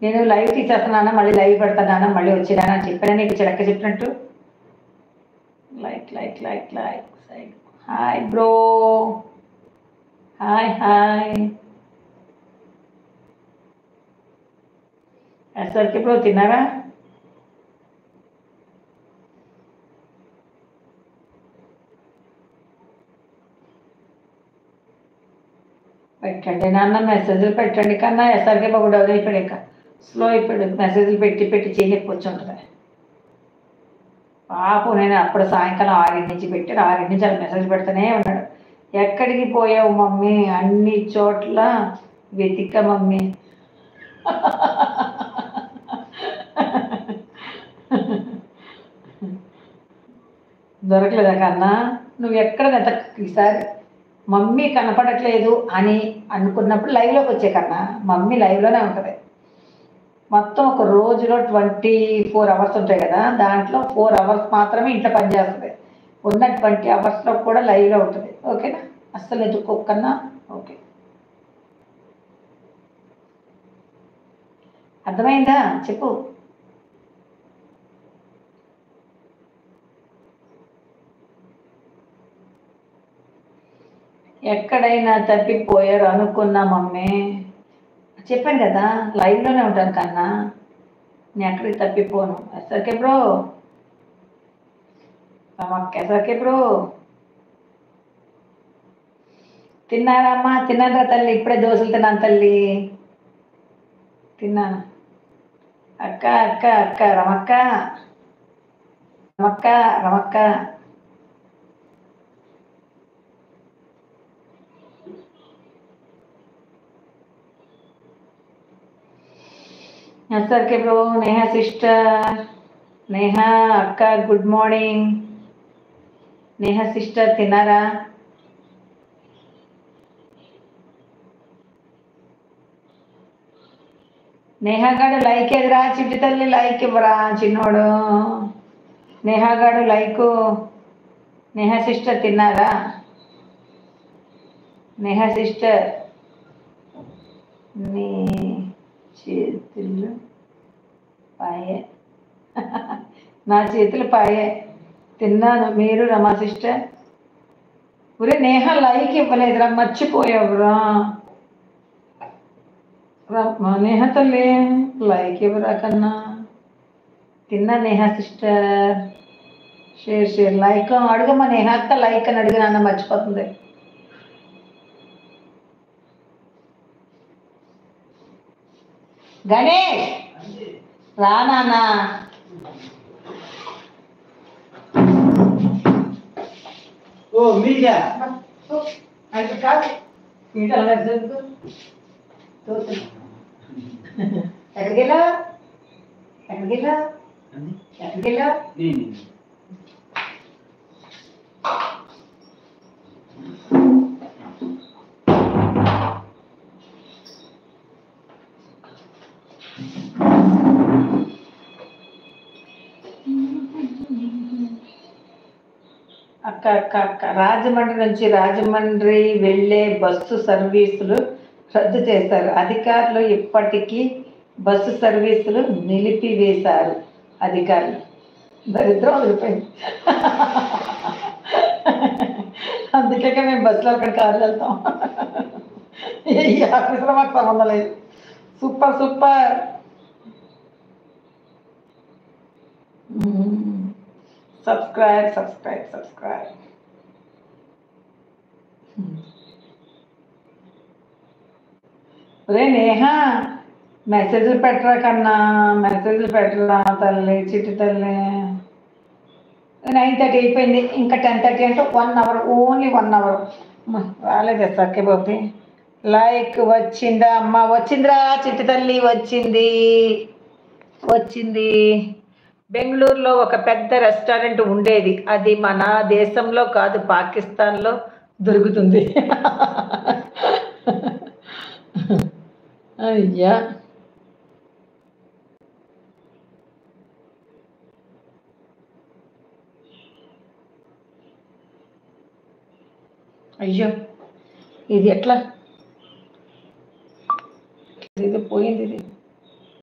నేను లైవ్ తీసేస్తున్నానా, మళ్ళీ లైవ్ పెడతానా, మళ్ళీ వచ్చినానా అని చెప్పాను నీకు చిలక చెప్పినట్టు. Like like like like side. Hi bro, hi hi. SRK bro తిన్నారా? పెట్టండి నాన్న, మెసేజ్లు పెట్టండి కన్నా. ఎస్ఆర్కే బాబు డౌన్ అయిపోయాడు, ఇంకా స్లో అయిపోయాడు. మెసేజ్లు పెట్టి పెట్టి చేయలేకపోతుంటుంది పాపం. నేను అప్పుడు సాయంకాలం 6 నుంచి పెట్టాడు, 6 నుంచి అలా మెసేజ్ పెడుతూనే ఉన్నాడు. ఎక్కడికి పోయావు మమ్మీ, అన్ని చోట్ల వెతిక మమ్మీ. దొరకలేదా కన్నా? నువ్వు ఎక్కడ వెతక ఈసారి. మమ్మీ కనపడట్లేదు అని అనుకున్నప్పుడు లైవ్లోకి వచ్చే కన్నా. మమ్మీ లైవ్లోనే ఉంటుంది. మొత్తం ఒక రోజులో 24 అవర్స్ ఉంటాయి కదా, దాంట్లో 4 అవర్స్ మాత్రమే ఇంట్లో పనిచేస్తుంది. ఉన్న 20 అవర్స్లో కూడా లైవ్లో ఉంటుంది. ఓకేనా? అస్సలు ఎదుక్కోకన్నా. ఓకే, అర్థమైందా? చెప్పు. ఎక్కడైనా తప్పిపోయారు అనుకున్నా మమ్మీ. చెప్పాను కదా లైవ్లోనే ఉంటాను కన్నా, నేను ఎక్కడికి తప్పిపోను. SRK bro, SRK bro. తిన్నారమ్మా? తిన్నారా తల్లి? ఇప్పుడే దోశలు తిన్నాను తల్లి, తిన్నాను. అక్క అక్క అక్క రమక్క, రమక్క రమక్క. ఎస్ఆర్కే బ్రో, నేహా సిస్టర్, నేహా అక్క గుడ్ మార్నింగ్. నేహా సిస్టర్ తిన్నారా? నేహాగాడు లైక్ ఎదురా చిట్టి తల్లి, లైక్ ఇవ్వరా చిన్నోడు. నేహాగాడు లైకు. నేహా సిస్టర్ తిన్నారా? నేహా సిస్టర్, నీ చేతులు పాయే. నా చేతులు పాయే. తిన్నాను. మీరు రమా సిస్టర్? ఒరే నేహ లైక్ ఇవ్వలేదురా, మర్చిపోయావురా. నేహ తల్లి లైక్ ఇవ్వరా కన్నా. తిన్నా Neha sister. Share share like అడుగమ్మా. నేహ అక్క లైక్ అని అడిగి నాన్న మర్చిపోతుంది. గణేష్ రా నాన్న. ఓ మీడియా అంటే కాదు మీడియా ఎక్కడికెళ్ళా ఎక్కడికెళ్ళా ఎక్కడికెళ్ళా? అక్క అక్క అక్క రాజమండ్రి నుంచి రాజమండ్రి వెళ్ళే బస్సు సర్వీసులు రద్దు చేశారు అధికారులు. ఇప్పటికీ బస్సు సర్వీసులు నిలిపివేశారు అధికారులు. దరిద్రం వదిలిపోయింది. అందుకే మేము బస్సులో అక్కడ కార్లు వెళ్తాం. ఈ ఆఫీసులో మాకు సంబంధం లేదు. Super super. Subscribe subscribe subscribe. రే నేహా మెసేజ్లు పెట్టరా కన్నా, మెసేజ్లు పెట్టరా తల్లి, చిట్టి తల్లి. 9:30 అయిపోయింది, ఇంకా 10:30 అంటే 1 అవర్, ఓన్లీ 1 అవర్. రాలేదు సక్కే బాబు. లైక్ వచ్చిందా అమ్మ? వచ్చిందిరా చిట్టి తల్లి, వచ్చింది వచ్చింది. బెంగళూరులో ఒక పెద్ద రెస్టారెంట్ ఉండేది. అది మన దేశంలో కాదు, పాకిస్తాన్లో దొరుకుతుంది. అయ్యా అయ్యో, ఇది ఎట్లా? ఇది పోయింది ఇది.